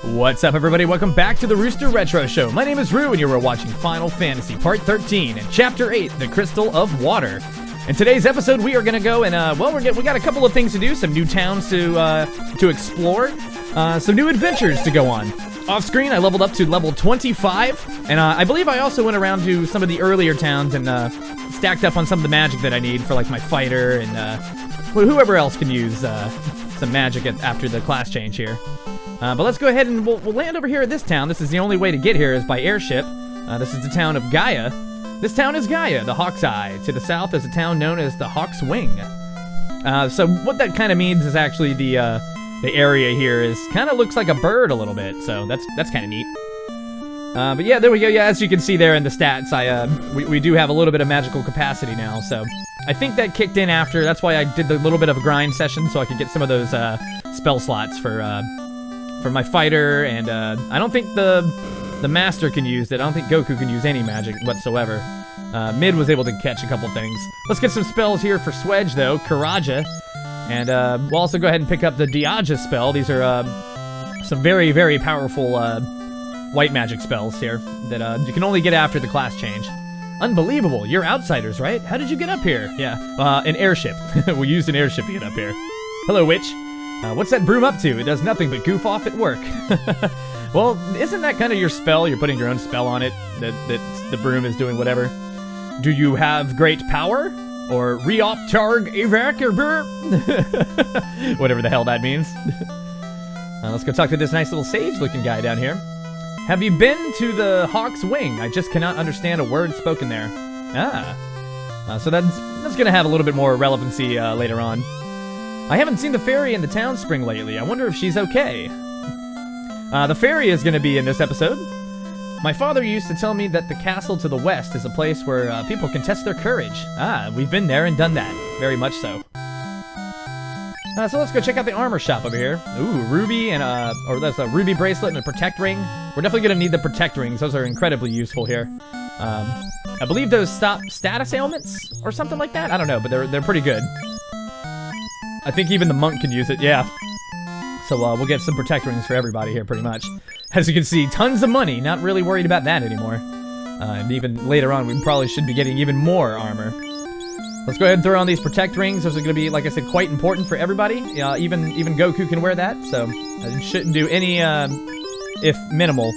What's up, everybody? Welcome back to the Rooster Retro Show. My name is Rue, and you are watching Final Fantasy Part 13 and Chapter 8, The Crystal of Water. In today's episode, we are going to go and, we got a couple of things to do, some new towns to explore, some new adventures to go on. Off screen, I leveled up to level 25, and I believe I also went around to some of the earlier towns and stacked up on some of the magic that I need for, like, my fighter and whoever else can use some magic after the class change here. But let's go ahead and we'll land over here at this town. This is the only way to get here is by airship. This is the town of Gaia. This town is Gaia, the Hawk's Eye. To the south is a town known as the Hawk's Wing. So what that kind of means is actually the area here is kind of looks like a bird a little bit. So that's kind of neat. But yeah, there we go. Yeah, as you can see there in the stats, we do have a little bit of magical capacity now. So I think that kicked in after. That's why I did the little bit of a grind session so I could get some of those spell slots for my fighter, and I don't think the master can use it. I don't think Goku can use any magic whatsoever. Mid was able to catch a couple things. Let's get some spells here for Swedge, though. Karaja. And we'll also go ahead and pick up the Diaja spell. These are some very, very powerful white magic spells here that you can only get after the class change. Unbelievable. You're outsiders, right? How did you get up here? Yeah, an airship. We used an airship to get up here. Hello, witch. What's that broom up to? It does nothing but goof off at work. Well, isn't that kind of your spell? You're putting your own spell on it, that the broom is doing whatever. Do you have great power? Or reop targ evac or brr? Whatever the hell that means. Let's go talk to this nice little sage-looking guy down here. Have you been to the Hawk's Wing? I just cannot understand a word spoken there. So that's going to have a little bit more relevancy later on. I haven't seen the fairy in the town spring lately. I wonder if she's okay. The fairy is going to be in this episode. My father used to tell me that the castle to the west is a place where people can test their courage. We've been there and done that. Very much so. So let's go check out the armor shop over here. Ooh, ruby and or that's a ruby bracelet and a protect ring. We're definitely going to need the protect rings. Those are incredibly useful here. I believe those stop status ailments or something like that. I don't know, but they're pretty good. I think even the monk can use it, yeah. So we'll get some protect rings for everybody here, pretty much. As you can see, tons of money. Not really worried about that anymore. And even later on, we probably should be getting even more armor. Let's go ahead and throw on these protect rings. Those are going to be, like I said, quite important for everybody. Even Goku can wear that, so it shouldn't do any, if minimal,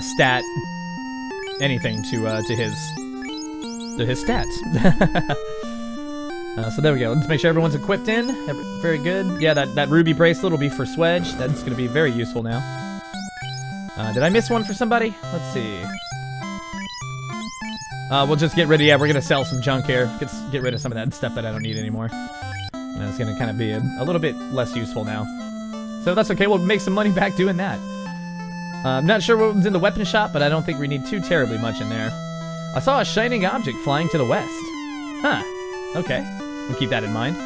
stat anything to his stats. So there we go. Let's make sure everyone's equipped in. Very good. Yeah, that ruby bracelet will be for Swedge. That's going to be very useful now. Did I miss one for somebody? Let's see. We'll just get rid of, we're going to sell some junk here. Get rid of some of that stuff that I don't need anymore. And it's going to kind of be a little bit less useful now. So that's okay. We'll make some money back doing that. I'm not sure what was in the weapon shop, but I don't think we need too terribly much in there. I saw a shining object flying to the west. Huh. Okay. We'll keep that in mind.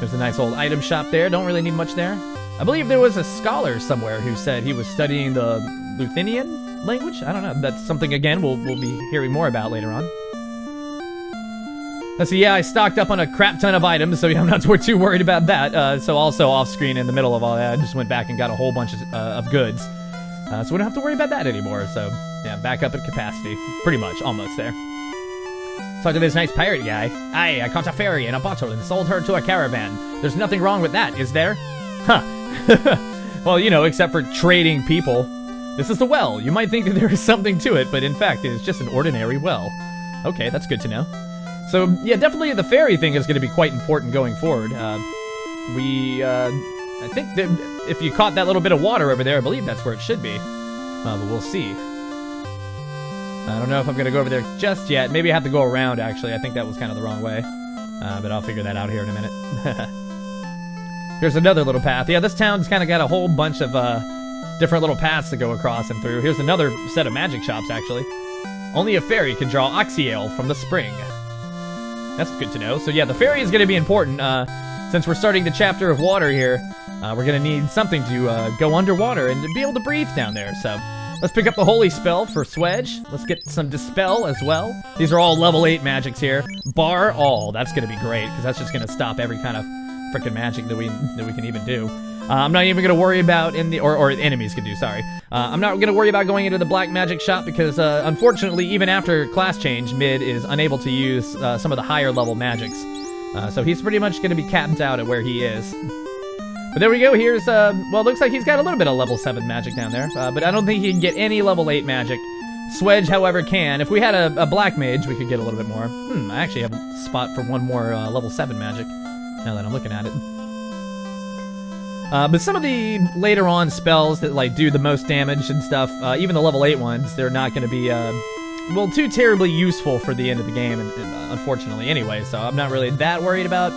There's a nice old item shop there. Don't really need much there. I believe there was a scholar somewhere who said he was studying the Luthinian language. I don't know. That's something, again, we'll be hearing more about later on. Let's see. Yeah, I stocked up on a crap ton of items, so I'm not too worried about that. So also off-screen in the middle of all that, I just went back and got a whole bunch of goods. So we don't have to worry about that anymore. So, yeah, back up at capacity. Pretty much. Almost there. Talk to this nice pirate guy. I caught a fairy in a bottle and sold her to a caravan. There's nothing wrong with that, is there? Huh. Well, except for trading people. This is the well. You might think that there is something to it, but in fact, it is just an ordinary well. Okay, that's good to know. So, yeah, definitely the fairy thing is going to be quite important going forward. I think that if you caught that little bit of water over there, I believe that's where it should be. But we'll see. I don't know if I'm going to go over there just yet. Maybe I have to go around, actually. I think that was kind of the wrong way. But I'll figure that out here in a minute. Here's another little path. Yeah, this town's kind of got a whole bunch of different little paths to go across and through. Here's another set of magic shops, actually. Only a fairy can draw Oxyale from the spring. That's good to know. So yeah, the fairy is going to be important. Since we're starting the chapter of water here, we're going to need something to go underwater and to be able to breathe down there. So let's pick up the holy spell for Swedge. Let's get some dispel as well. These are all level 8 magics here. Bar all. That's going to be great, because that's just going to stop every kind of freaking magic that we can even do. I'm not even gonna worry about or enemies can do. Sorry, I'm not gonna worry about going into the black magic shop because unfortunately, even after class change, Mid is unable to use some of the higher level magics. So he's pretty much gonna be capped out at where he is. But there we go. Here's well, looks like he's got a little bit of level 7 magic down there, but I don't think he can get any level 8 magic. Swedge, however, can. If we had a black mage, we could get a little bit more. I actually have a spot for one more level 7 magic, now that I'm looking at it. But some of the later on spells that like do the most damage and stuff, even the level 8 ones, they're not going to be, well, too terribly useful for the end of the game, unfortunately, anyway. So I'm not really that worried about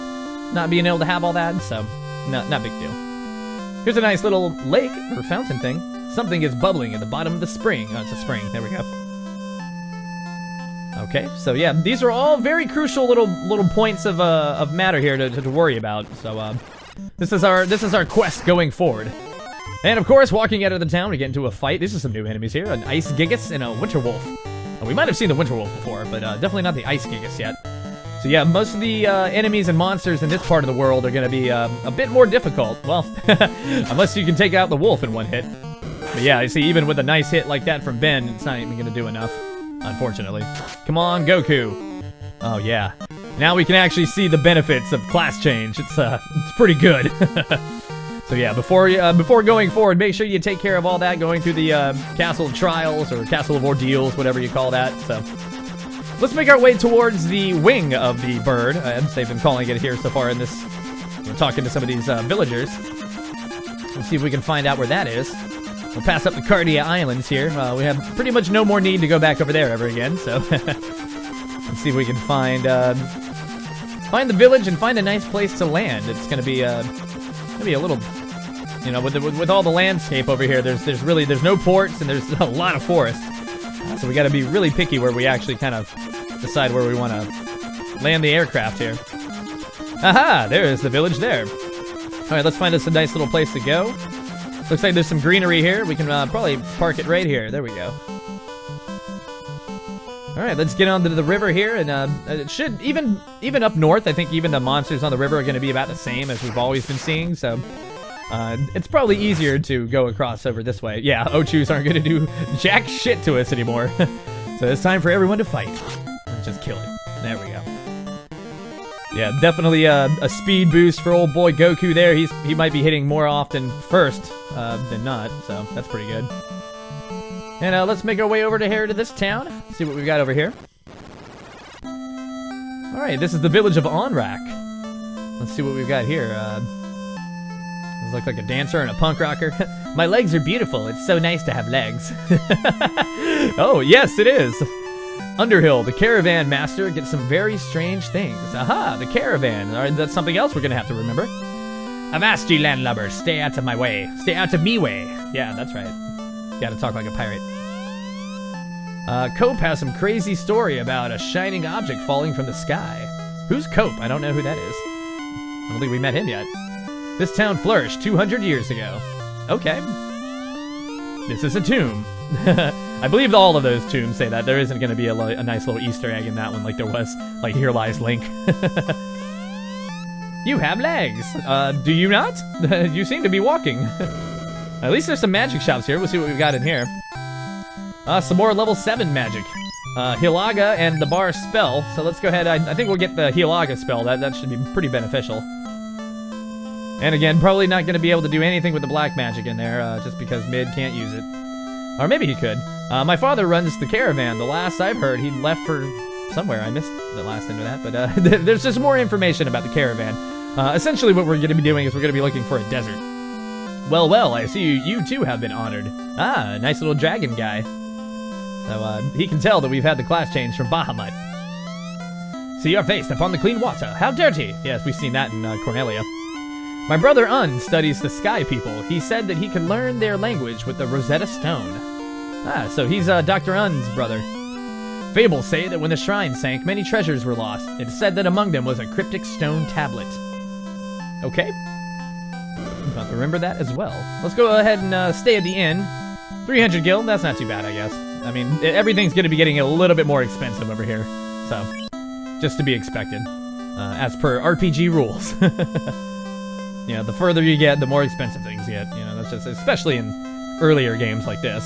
not being able to have all that, so not big deal. Here's a nice little lake, or fountain thing. Something is bubbling at the bottom of the spring. Oh, it's a spring. There we go. Okay, so yeah, these are all very crucial little points of matter here to worry about. So this is our quest going forward. And of course, walking out of the town, we get into a fight. These are some new enemies here: an ice gigas and a winter wolf. We might have seen the winter wolf before, but definitely not the ice gigas yet. So yeah, most of the enemies and monsters in this part of the world are going to be a bit more difficult. Well, unless you can take out the wolf in one hit. But yeah, you see, even with a nice hit like that from Ben, it's not even going to do enough, unfortunately. Come on, Goku. Oh, yeah. Now we can actually see the benefits of class change. It's pretty good. So yeah, before going forward, make sure you take care of all that, going through the Castle of Trials, or Castle of Ordeals, whatever you call that. So let's make our way towards the wing of the bird, as they've been calling it here so far in this. We're talking to some of these villagers. Let's see if we can find out where that is. We'll pass up the Cardia Islands here. We have pretty much no more need to go back over there ever again, so let's see if we can find the village and find a nice place to land. It's gonna be a little, you know, with all the landscape over here. There's no ports and there's a lot of forest, so we got to be really picky where we actually kind of decide where we want to land the aircraft here. Aha! There is the village there. All right, let's find us a nice little place to go. Looks like there's some greenery here. We can probably park it right here. There we go. All right, let's get onto the river here, and it should even up north. I think even the monsters on the river are going to be about the same as we've always been seeing. So it's probably easier to go across over this way. Yeah, Ochus aren't going to do jack shit to us anymore. So it's time for everyone to fight. Just kill it. There we go. Yeah, definitely a speed boost for old boy Goku there. He might be hitting more often first than not, so that's pretty good. And let's make our way over to this town. See what we've got over here. All right, this is the village of Onrack. Let's see what we've got here. This looks like a dancer and a punk rocker. My legs are beautiful. It's so nice to have legs. Oh, yes, it is. Underhill, the caravan master, gets some very strange things. Aha, the caravan. All right, that's something else we're going to have to remember. Avast ye landlubbers, stay out of my way. Stay out of me way. Yeah, that's right. You gotta talk like a pirate. Cope has some crazy story about a shining object falling from the sky. Who's Cope? I don't know who that is. I don't think we met him yet. This town flourished 200 years ago. Okay. This is a tomb. I believe all of those tombs say that. There isn't going to be a nice little Easter egg in that one like there was, like, here lies Link. You have legs. Do you not? You seem to be walking. At least there's some magic shops here. We'll see what we've got in here. Some more level 7 magic. Hilaga and the bar spell. So let's go ahead. I think we'll get the Hilaga spell. That should be pretty beneficial. And again, probably not going to be able to do anything with the black magic in there, just because Mid can't use it. Or maybe he could. My father runs the caravan. The last I've heard, he left for somewhere. I missed the last end of that, but there's just more information about the caravan. Essentially what we're going to be doing is we're going to be looking for a desert. Well, I see you too have been honored. Ah, a nice little dragon guy. So, he can tell that we've had the class change from Bahamut. See your face upon the clean water. How dirty! Yes, we've seen that in Cornelia. My brother Un studies the Sky People. He said that he can learn their language with the Rosetta Stone. Ah, so he's Dr. Un's brother. Fables say that when the shrine sank, many treasures were lost. It is said that among them was a cryptic stone tablet. Okay. I'll have to remember that as well. Let's go ahead and stay at the inn. 300 gil, that's not too bad, I guess. I mean, everything's going to be getting a little bit more expensive over here. So, just to be expected. As per RPG rules. You know, the further you get, the more expensive things get. You know, that's just, especially in earlier games like this.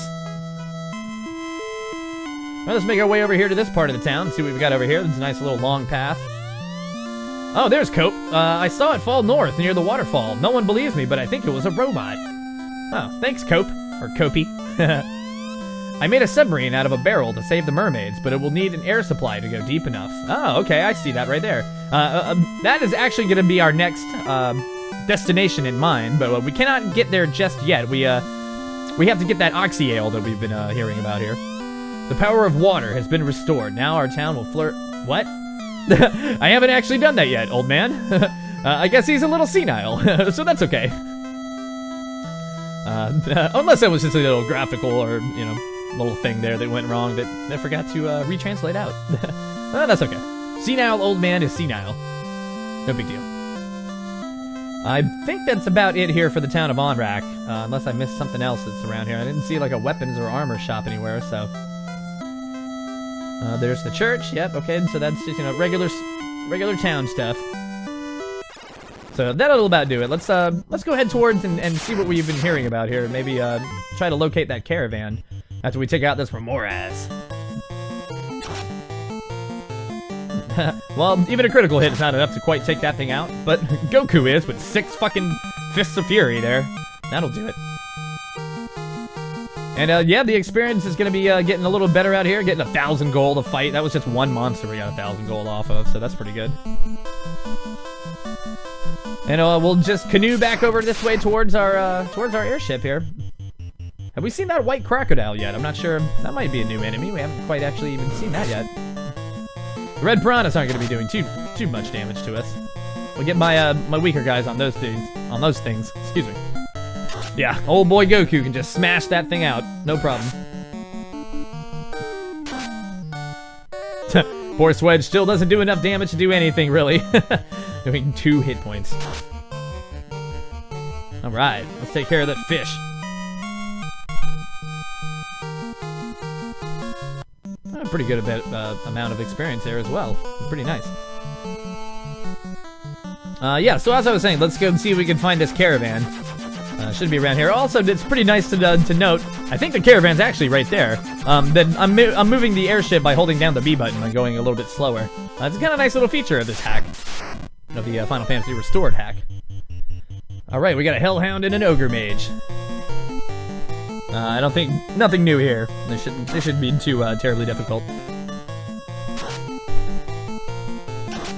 Well, let's make our way over here to this part of the town, see what we've got over here. There's a nice little long path. Oh, there's Cope. I saw it fall north near the waterfall. No one believes me, but I think it was a robot. Oh, thanks, Cope. Or Copey. I made a submarine out of a barrel to save the mermaids, but it will need an air supply to go deep enough. Oh, okay, I see that right there. That is actually going to be our next destination in mind, but we cannot get there just yet. We have to get that oxy ale that we've been hearing about here. The power of water has been restored. Now our town will flirt. What? I haven't actually done that yet, old man. I guess he's a little senile, so that's okay. Unless it was just a little graphical or, you know, little thing there that went wrong that I forgot to retranslate out. That's okay. Senile old man is senile. No big deal. I think that's about it here for the town of Onrack, unless I missed something else that's around here. I didn't see like a weapons or armor shop anywhere, so... there's the church. Yep, okay, so that's just, you know, regular town stuff. So that'll about do it. Let's go head towards and see what we've been hearing about here. Maybe try to locate that caravan after we take out this Remoras. Well, even a critical hit is not enough to quite take that thing out, but Goku is with 6 fucking Fists of Fury there. That'll do it. And yeah, the experience is going to be getting a little better out here, getting 1,000 gold a fight. That was just one monster we got 1,000 gold off of, so that's pretty good. And we'll just canoe back over this way towards our airship here. Have we seen that white crocodile yet? I'm not sure. That might be a new enemy. We haven't quite actually even seen that yet. The red piranhas aren't going to be doing too much damage to us. We'll get my my weaker guys on those things. Excuse me. Yeah, old boy Goku can just smash that thing out. No problem. Poor Swedge still doesn't do enough damage to do anything, really. Doing 2 hit points. Alright, let's take care of that fish. A pretty good amount of experience there as well. Pretty nice. Yeah, so as I was saying, let's go and see if we can find this caravan. Should be around here. Also, it's pretty nice to note, I think the caravan's actually right there. That I'm moving the airship by holding down the B button and going a little bit slower. It's kind of a nice little feature of this hack. Of the Final Fantasy Restored hack. Alright, we got a Hellhound and an Ogre Mage. I don't think, nothing new here. This shouldn't be too terribly difficult.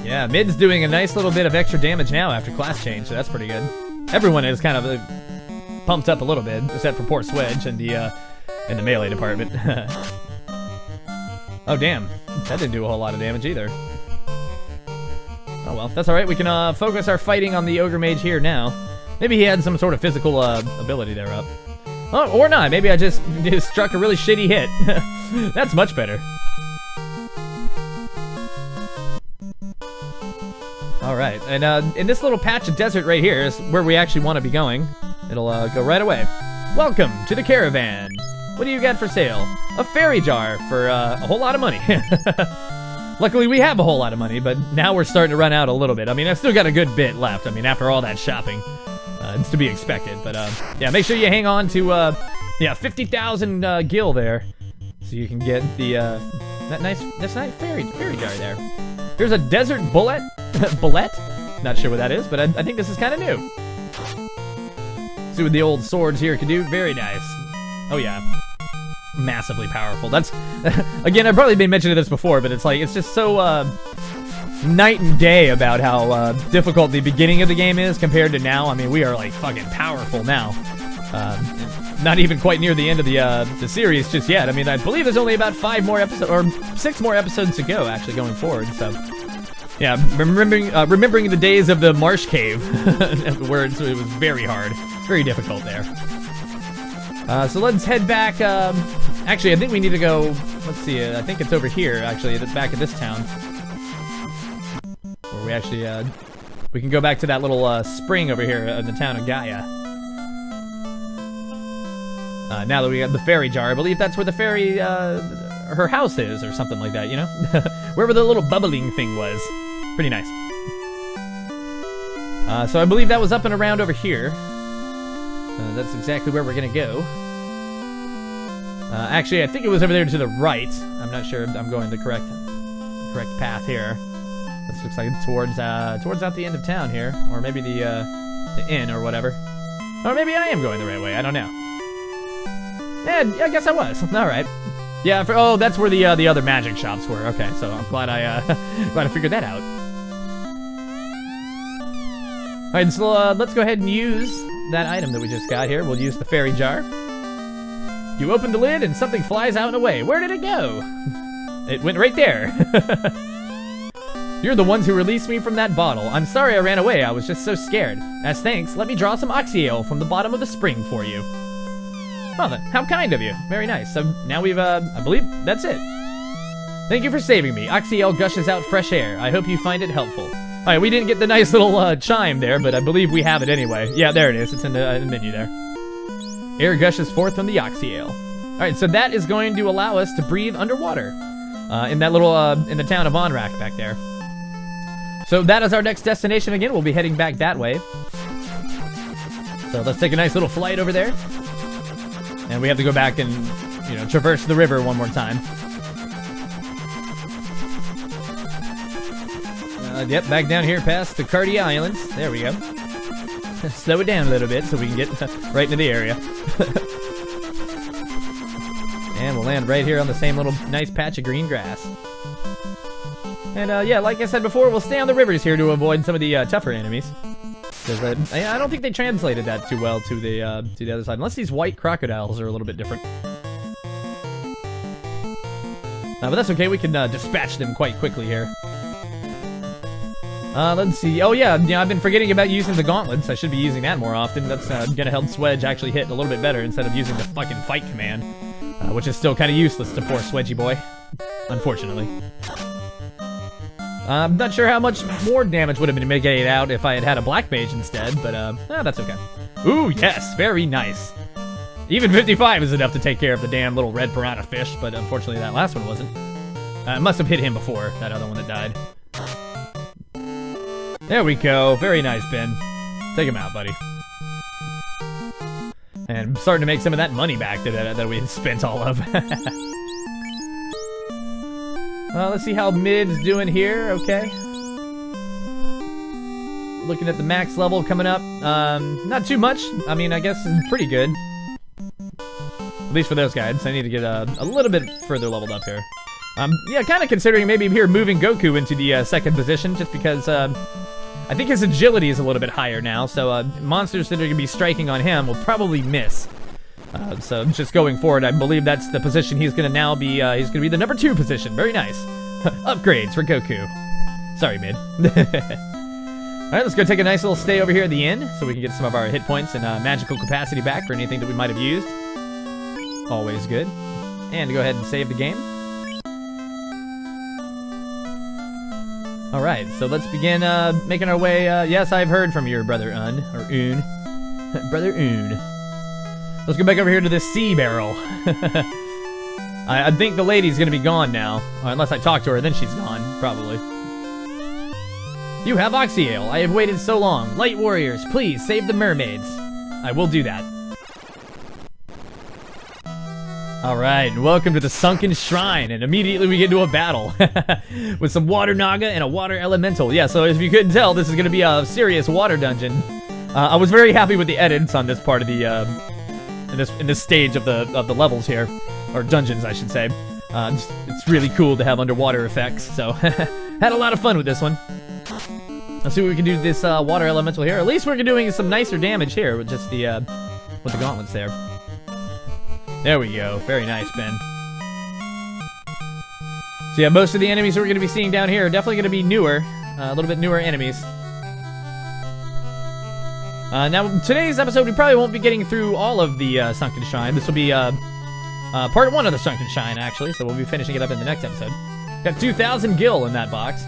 Yeah, Mid's doing a nice little bit of extra damage now after class change, so that's pretty good. Everyone is kind of pumped up a little bit, except for poor Swedge and the melee department. Oh damn, that didn't do a whole lot of damage either. Oh well, that's alright, we can focus our fighting on the Ogre Mage here now. Maybe he had some sort of physical ability there up. Oh, or not, maybe I just struck a really shitty hit. That's much better. Alright, and in this little patch of desert right here is where we actually want to be going. It'll go right away. Welcome to the caravan. What do you got for sale? A fairy jar for a whole lot of money. Luckily we have a whole lot of money, but now we're starting to run out a little bit. I mean, I've still got a good bit left. I mean, after all that shopping, it's to be expected. But yeah, make sure you hang on to yeah, 50,000 gil there, so you can get the that nice fairy jar there. Here's a desert bullet. Bullet? Not sure what that is, but I think this is kind of new. See what the old swords here can do. Very nice. Oh yeah. Massively powerful. That's, again, I've probably been mentioning this before, but it's like, it's just so night and day about how difficult the beginning of the game is compared to now. I mean, we are like fucking powerful now. Not even quite near the end of the series just yet. I mean, I believe there's only about 5 more episodes, or 6 more episodes to go, actually, going forward, so... Yeah, remembering the days of the marsh cave, where it was very hard, very difficult there. So let's head back. Actually, I think we need to go. Let's see. I think it's over here. Actually, it's back at this town, where we actually we can go back to that little spring over here in the town of Gaia. Now that we got the fairy jar, I believe that's where the fairy her house is, or something like that. You know, wherever the little bubbling thing was. Pretty nice. So I believe that was up and around over here. That's exactly where we're gonna go. Actually, I think it was over there to the right. I'm not sure if I'm going the correct path here. This looks like towards out the end of town here, or maybe the inn or whatever. Or maybe I am going the right way. I don't know. Yeah, I guess I was. All right. Yeah. Oh, that's where the other magic shops were. Okay, so I'm glad I figured that out. All right, so let's go ahead and use that item that we just got here. We'll use the fairy jar. You open the lid and something flies out and away. Where did it go? It went right there. You're the ones who released me from that bottle. I'm sorry I ran away. I was just so scared. As thanks, let me draw some oxyale from the bottom of the spring for you. Oh, then, how kind of you. Very nice. So now we've, I believe that's it. Thank you for saving me. Oxyale gushes out fresh air. I hope you find it helpful. All right, we didn't get the nice little chime there, but I believe we have it anyway. Yeah, there it is. It's in the menu there. Air gushes forth from the oxyale. All right, so that is going to allow us to breathe underwater in that little, in the town of Onrack back there. So that is our next destination again. We'll be heading back that way. So let's take a nice little flight over there. And we have to go back and, you know, traverse the river one more time. Yep, back down here past the Cardi Islands. There we go. Slow it down a little bit so we can get right into the area. And we'll land right here on the same little nice patch of green grass. And yeah, like I said before, we'll stay on the rivers here to avoid some of the tougher enemies. Because I don't think they translated that too well to the other side, unless these white crocodiles are a little bit different. But that's okay, we can dispatch them quite quickly here. Let's see. Oh yeah, I've been forgetting about using the gauntlets. I should be using that more often. That's gonna help Swedge actually hit a little bit better instead of using the fucking fight command, which is still kind of useless to poor Swedgy boy, unfortunately. I'm not sure how much more damage would have been mitigated out if I had had a black mage instead, but that's okay. Ooh, yes, very nice. Even 55 is enough to take care of the damn little red piranha fish, but unfortunately that last one wasn't. I must have hit him before, that other one that died. There we go. Very nice, Ben. Take him out, buddy. And I'm starting to make some of that money back that we had spent all of. Let's see how mid's doing here. Okay. Looking at the max level coming up. Not too much. I mean, I guess it's pretty good. At least for those guys. I need to get a little bit further leveled up here. Yeah, kind of considering maybe here moving Goku into the second position, just because I think his agility is a little bit higher now, so monsters that are going to be striking on him will probably miss. So just going forward, I believe that's the position he's going to now be. He's going to be the number 2 position. Very nice. Upgrades for Goku. Sorry, mid. All right, let's go take a nice little stay over here at the inn, so we can get some of our hit points and magical capacity back for anything that we might have used. Always good. And to go ahead and save the game. Alright, so let's begin making our way. Yes, I've heard from your brother or Un. Brother Un. Let's go back over here to this sea barrel. I think the lady's gonna be gone now. Unless I talk to her, then she's gone, probably. You have oxyale. I have waited so long. Light warriors, please save the mermaids. I will do that. Alright, welcome to the sunken shrine, and immediately we get into a battle with some water naga and a water elemental. Yeah, so if you couldn't tell, this is going to be a serious water dungeon. I was very happy with the edits on this part of the in this stage of the levels here, or dungeons, I should say. It's really cool to have underwater effects, so had a lot of fun with this one. Let's see what we can do with this water elemental here. At least we're doing some nicer damage here with just the gauntlets there. There we go. Very nice, Ben. So yeah, most of the enemies we're going to be seeing down here are definitely going to be newer. A little bit newer enemies. Now, today's episode, we probably won't be getting through all of the Sunken Shrine. This will be part 1 of the Sunken Shrine, actually, so we'll be finishing it up in the next episode. Got 2,000 gil in that box.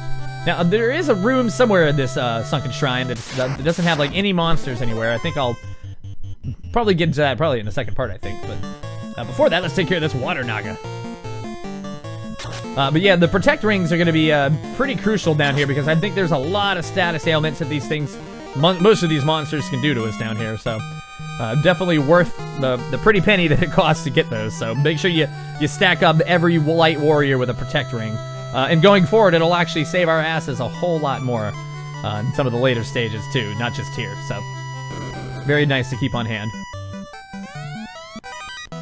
Now, there is a room somewhere in this Sunken Shrine that doesn't have, like, any monsters anywhere. I think I'll probably get to that probably in the second part, I think, but... before that, let's take care of this water naga. But yeah, the protect rings are going to be pretty crucial down here because I think there's a lot of status ailments that these things most of these monsters can do to us down here, so definitely worth the pretty penny that it costs to get those. So make sure you stack up every light warrior with a protect ring. And going forward, it'll actually save our asses a whole lot more in some of the later stages too, not just here. So very nice to keep on hand.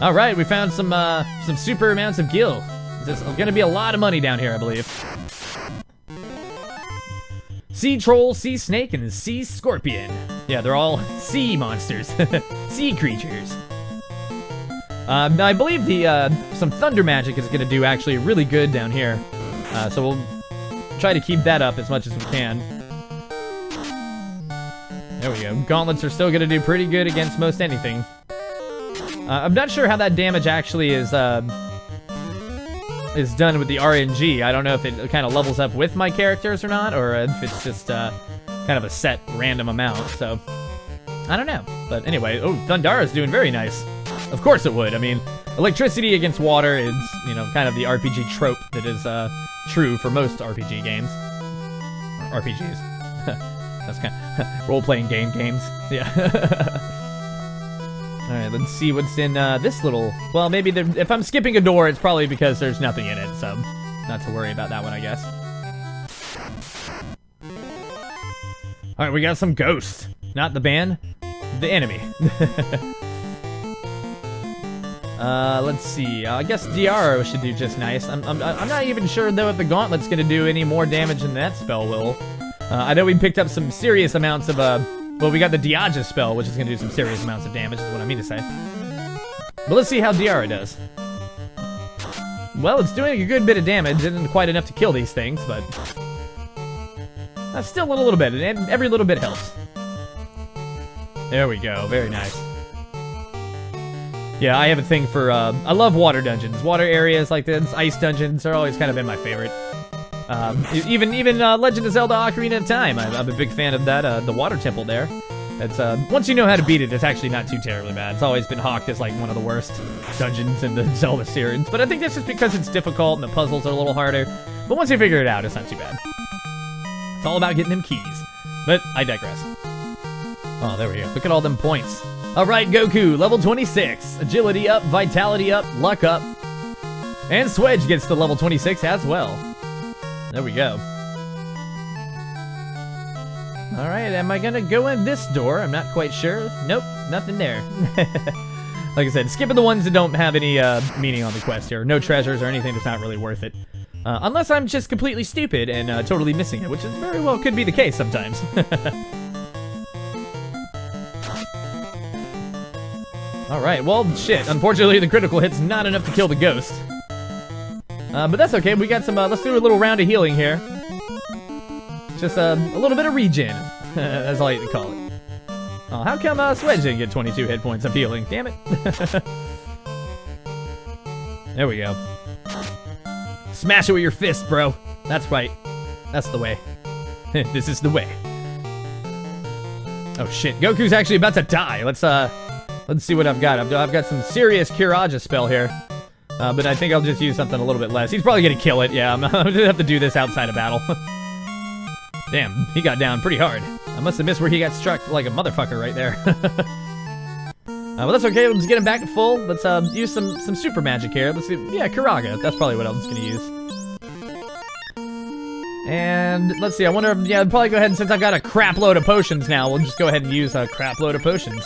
All right, we found some super amounts of gil. There's going to be a lot of money down here, I believe. Sea troll, sea snake, and sea scorpion. Yeah, they're all sea monsters, sea creatures. Now I believe some thunder magic is going to do actually really good down here. So we'll try to keep that up as much as we can. There we go. Gauntlets are still going to do pretty good against most anything. I'm not sure how that damage actually is done with the RNG. I don't know if it kind of levels up with my characters or not, or if it's just kind of a set random amount. So I don't know. But anyway, oh, Thundara's doing very nice. Of course it would. I mean, electricity against water is, you know, kind of the RPG trope that is true for most RPG games. Or RPGs. That's kind of role-playing games. Yeah. Alright, let's see what's in this little... Well, maybe if I'm skipping a door, it's probably because there's nothing in it, so not to worry about that one, I guess. Alright, we got some ghosts. Not the band, the enemy. Let's see. I guess Diaro should do just nice. I'm not even sure, though, if the Gauntlet's going to do any more damage than that spell will. I know we picked up some serious amounts of... Well, we got the Diaja spell, which is going to do some serious amounts of damage, is what I mean to say. But let's see how Diara does. Well, it's doing a good bit of damage. Isn't quite enough to kill these things, but... still a little bit, and every little bit helps. There we go. Very nice. Yeah, I have a thing for... I love water dungeons. Water areas like this, ice dungeons, are always kind of been my favorite. Even Legend of Zelda Ocarina of Time, I'm a big fan of that, the water temple there. It's, once you know how to beat it, it's actually not too terribly bad. It's always been hawked as, like, one of the worst dungeons in the Zelda series. But I think that's just because it's difficult and the puzzles are a little harder. But once you figure it out, it's not too bad. It's all about getting them keys. But I digress. Oh, there we go. Look at all them points. All right, Goku, level 26. Agility up, vitality up, luck up. And Swedge gets to level 26 as well. There we go. Alright, am I gonna go in this door? I'm not quite sure. Nope, nothing there. Like I said, skipping the ones that don't have any meaning on the quest here. No treasures or anything that's not really worth it. Unless I'm just completely stupid and totally missing it, which is very well could be the case sometimes. Alright, well, shit. Unfortunately, the critical hit's not enough to kill the ghost. But that's okay, we got some, let's do a little round of healing here. Just a little bit of regen, as I like to call it. Oh, how come Swedge didn't get 22 hit points of healing? Damn it. There we go. Smash it with your fist, bro. That's right. That's the way. This is the way. Oh shit, Goku's actually about to die. Let's see what I've got. I've got some serious Kiraja spell here. But I think I'll just use something a little bit less. He's probably gonna kill it. Yeah, I'm gonna have to do this outside of battle. Damn, he got down pretty hard. I must have missed where he got struck like a motherfucker right there. Well, that's okay. Let's get him back to full. Let's use some super magic here. Let's see. Yeah, Kiraga. That's probably what I was gonna use. And let's see. I wonder if, yeah, I'd probably go ahead and since I've got a crap load of potions now, we'll just go ahead and use a crap load of potions.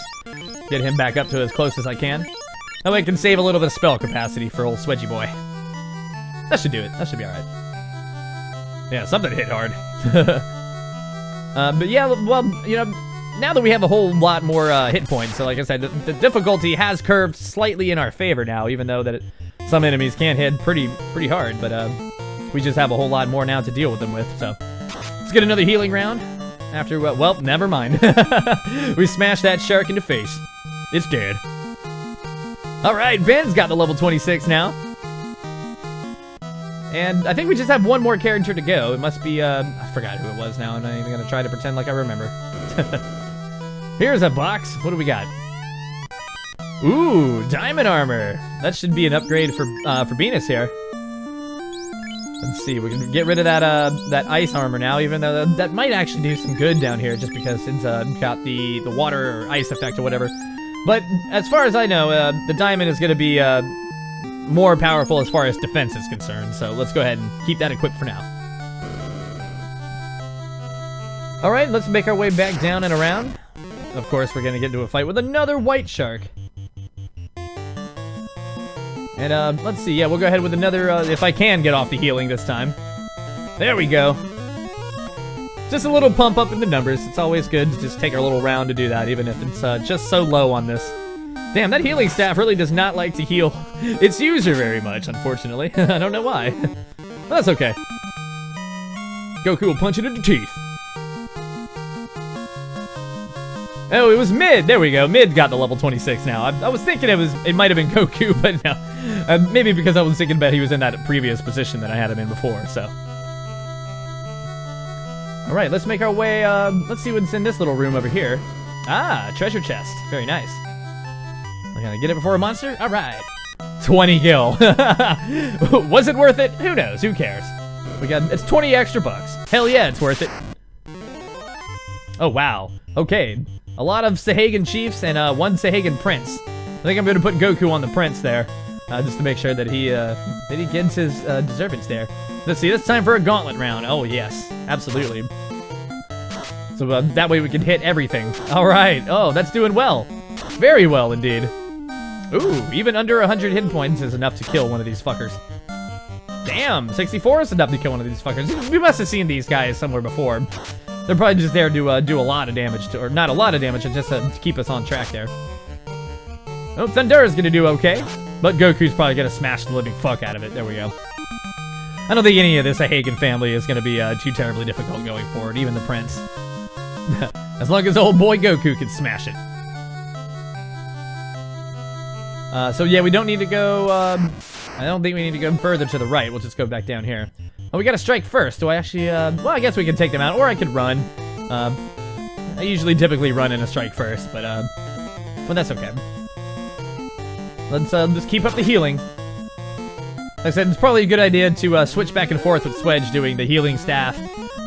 Get him back up to as close as I can. That way I can save a little bit of spell capacity for old Swedgy boy. That should do it. That should be alright. Yeah, something hit hard. But yeah, well, you know, now that we have a whole lot more hit points, so like I said, the difficulty has curved slightly in our favor now, even though that some enemies can hit pretty hard, but we just have a whole lot more now to deal with them with, so. Let's get another healing round. After, well, never mind. We smashed that shark in the face. It's dead. Alright, Ben's got the level 26 now. And I think we just have one more character to go. It must be, I forgot who it was now. I'm not even gonna try to pretend like I remember. Here's a box. What do we got? Ooh, diamond armor. That should be an upgrade for Venus here. Let's see, we can get rid of that that ice armor now, even though that might actually do some good down here, just because it's got the water or ice effect or whatever. But as far as I know, the diamond is going to be more powerful as far as defense is concerned. So let's go ahead and keep that equipped for now. All right, let's make our way back down and around. Of course, we're going to get into a fight with another white shark. And let's see, yeah, we'll go ahead with another, if I can get off the healing this time. There we go. Just a little pump up in the numbers. It's always good to just take our little round to do that, even if it's just so low on this. Damn, that healing staff really does not like to heal its user very much, unfortunately. I don't know why. But that's okay. Goku will punch it in the teeth. Oh, it was Mid. There we go. Mid got the level 26 now. I was thinking it might have been Goku, but no. Maybe because I was thinking about he was in that previous position that I had him in before, so. Alright, let's make our way, let's see what's in this little room over here. Ah, treasure chest. Very nice. We're gonna get it before a monster? Alright. 20 gil. Was it worth it? Who knows? Who cares? It's 20 extra bucks. Hell yeah, it's worth it. Oh, wow. Okay. A lot of Sahagan chiefs and one Sahagan prince. I think I'm gonna put Goku on the prince there. Just to make sure that he gets his deservings there. Let's see, it's time for a gauntlet round. Oh, yes. Absolutely. So that way we can hit everything. Alright. Oh, that's doing well. Very well, indeed. Ooh, even under 100 hit points is enough to kill one of these fuckers. Damn, 64 is enough to kill one of these fuckers. We must have seen these guys somewhere before. They're probably just there to do a lot of damage, or not a lot of damage, just to keep us on track there. Oh, Thundera's gonna do okay, but Goku's probably gonna smash the living fuck out of it. There we go. I don't think any of this Sahagan family is gonna be too terribly difficult going forward, even the prince. As long as old boy Goku can smash it. So yeah, we don't need to go, I don't think we need to go further to the right. We'll just go back down here. Oh, we gotta strike first. Do I actually, well, I guess we can take them out, or I could run. I usually typically run in a strike first, but that's okay. Let's just keep up the healing. Like I said, it's probably a good idea to switch back and forth with Swedge doing the healing staff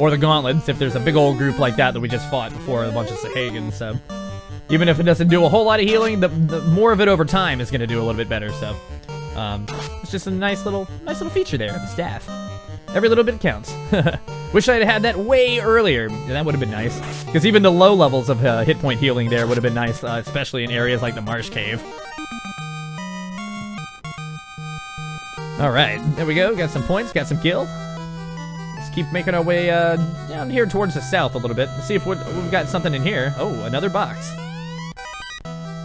or the gauntlets if there's a big old group like that we just fought before, a bunch of Sahagans, so. Even if it doesn't do a whole lot of healing, the more of it over time is going to do a little bit better, so. It's just a nice little feature there, the staff. Every little bit counts. Wish I'd had that way earlier. That would have been nice. Because even the low levels of hit point healing there would have been nice, especially in areas like the Marsh Cave. Alright, there we go. Got some points, got some gil. Let's keep making our way down here towards the south a little bit. Let's see if we've got something in here. Oh, another box.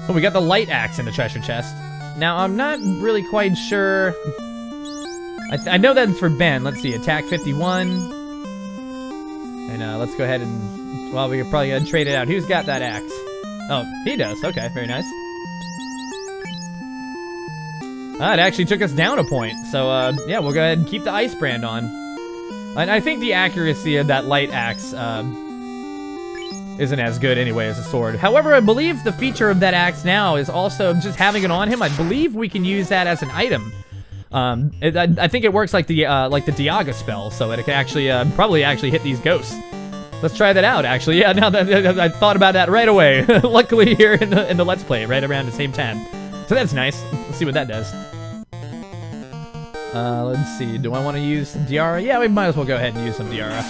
Oh, we got the light axe in the treasure chest. Now, I'm not really quite sure. I know that's for Ben. Let's see, attack 51. And let's go ahead and, well, we could probably trade it out. Who's got that axe? Oh, he does. Okay, very nice. It actually took us down a point. So, yeah, we'll go ahead and keep the ice brand on. And I think the accuracy of that light axe isn't as good anyway as a sword. However, I believe the feature of that axe now is also just having it on him. I believe we can use that as an item. I think it works like the Diaga spell, so it can actually probably actually hit these ghosts. Let's try that out, actually. Yeah, now that I thought about that right away. Luckily, here in the Let's Play, right around the same time. So that's nice. Let's see what that does. Let's see. Do I want to use some Diara? Yeah, we might as well go ahead and use some Diara.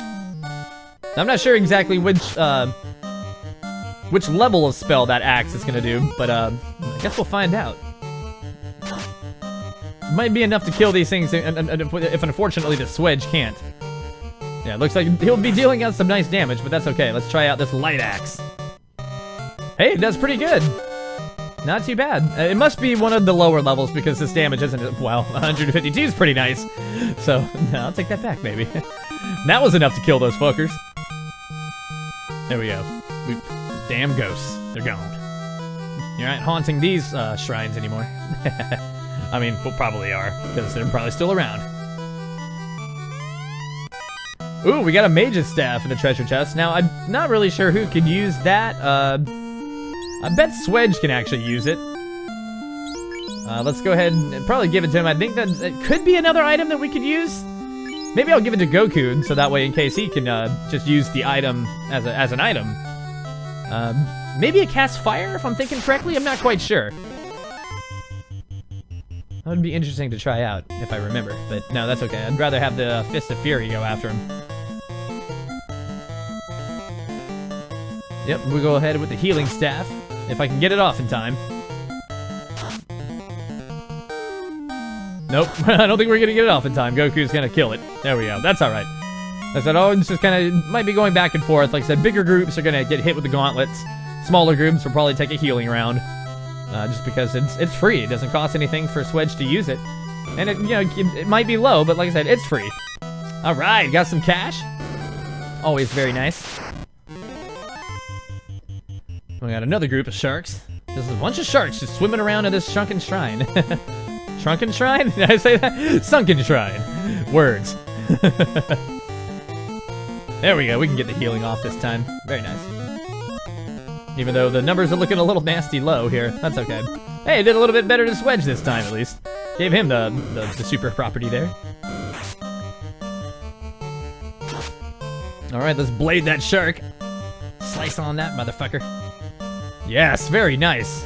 I'm not sure exactly which level of spell that axe is gonna do, but I guess we'll find out. Might be enough to kill these things if unfortunately the Swedge can't. Yeah, it looks like he'll be dealing out some nice damage, but that's okay. Let's try out this light axe. Hey, it does pretty good. Not too bad. It must be one of the lower levels because this damage isn't, well, 152 is pretty nice. So, no, I'll take that back, maybe. That was enough to kill those fuckers. There we go. Damn ghosts. They're gone. You aren't haunting these shrines anymore. I mean, well, probably are, because they're probably still around. Ooh, we got a mage's staff in the treasure chest. Now, I'm not really sure who could use that. I bet Swedge can actually use it. Let's go ahead and probably give it to him. I think that it could be another item that we could use. Maybe I'll give it to Goku, so that way in case he can just use the item as an item. Maybe it casts fire, if I'm thinking correctly? I'm not quite sure. That would be interesting to try out, if I remember. But no, that's okay. I'd rather have the Fist of Fury go after him. Yep, we'll go ahead with the healing staff, if I can get it off in time. Nope, I don't think we're gonna get it off in time. Goku's gonna kill it. There we go, that's alright. I said, oh, it's just kind of, might be going back and forth. Like I said, bigger groups are gonna get hit with the gauntlets. Smaller groups will probably take a healing round. Just because it's free. It doesn't cost anything for Swedge to use it. And it, you know, it might be low, but like I said, it's free. Alright, got some cash. Always very nice. We got another group of sharks. There's a bunch of sharks just swimming around in this shrunken shrine. Shrunken shrine? Did I say that? Sunken shrine. Words. There we go. We can get the healing off this time. Very nice. Even though the numbers are looking a little nasty low here. That's okay. Hey, it did a little bit better to Swedge this time, at least. Gave him the super property there. Alright, let's blade that shark. Slice on that motherfucker. Yes, very nice.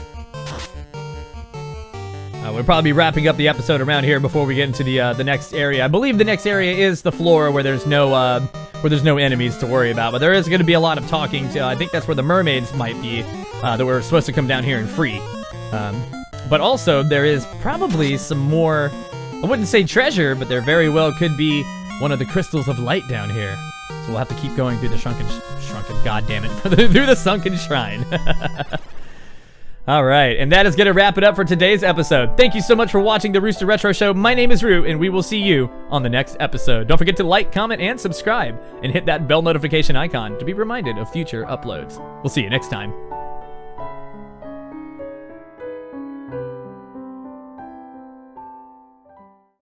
We'll probably be wrapping up the episode around here before we get into the next area. I believe the next area is the floor where there's no enemies to worry about, but there is going to be a lot of talking. I think that's where the mermaids might be that were supposed to come down here and free. But also there is probably some more. I wouldn't say treasure, but there very well could be one of the crystals of light down here. So we'll have to keep going through the shrunken, goddammit, through the sunken shrine. All right, and that is going to wrap it up for today's episode. Thank you so much for watching the Rooster Retro Show. My name is Rue, and we will see you on the next episode. Don't forget to like, comment, and subscribe, and hit that bell notification icon to be reminded of future uploads. We'll see you next time.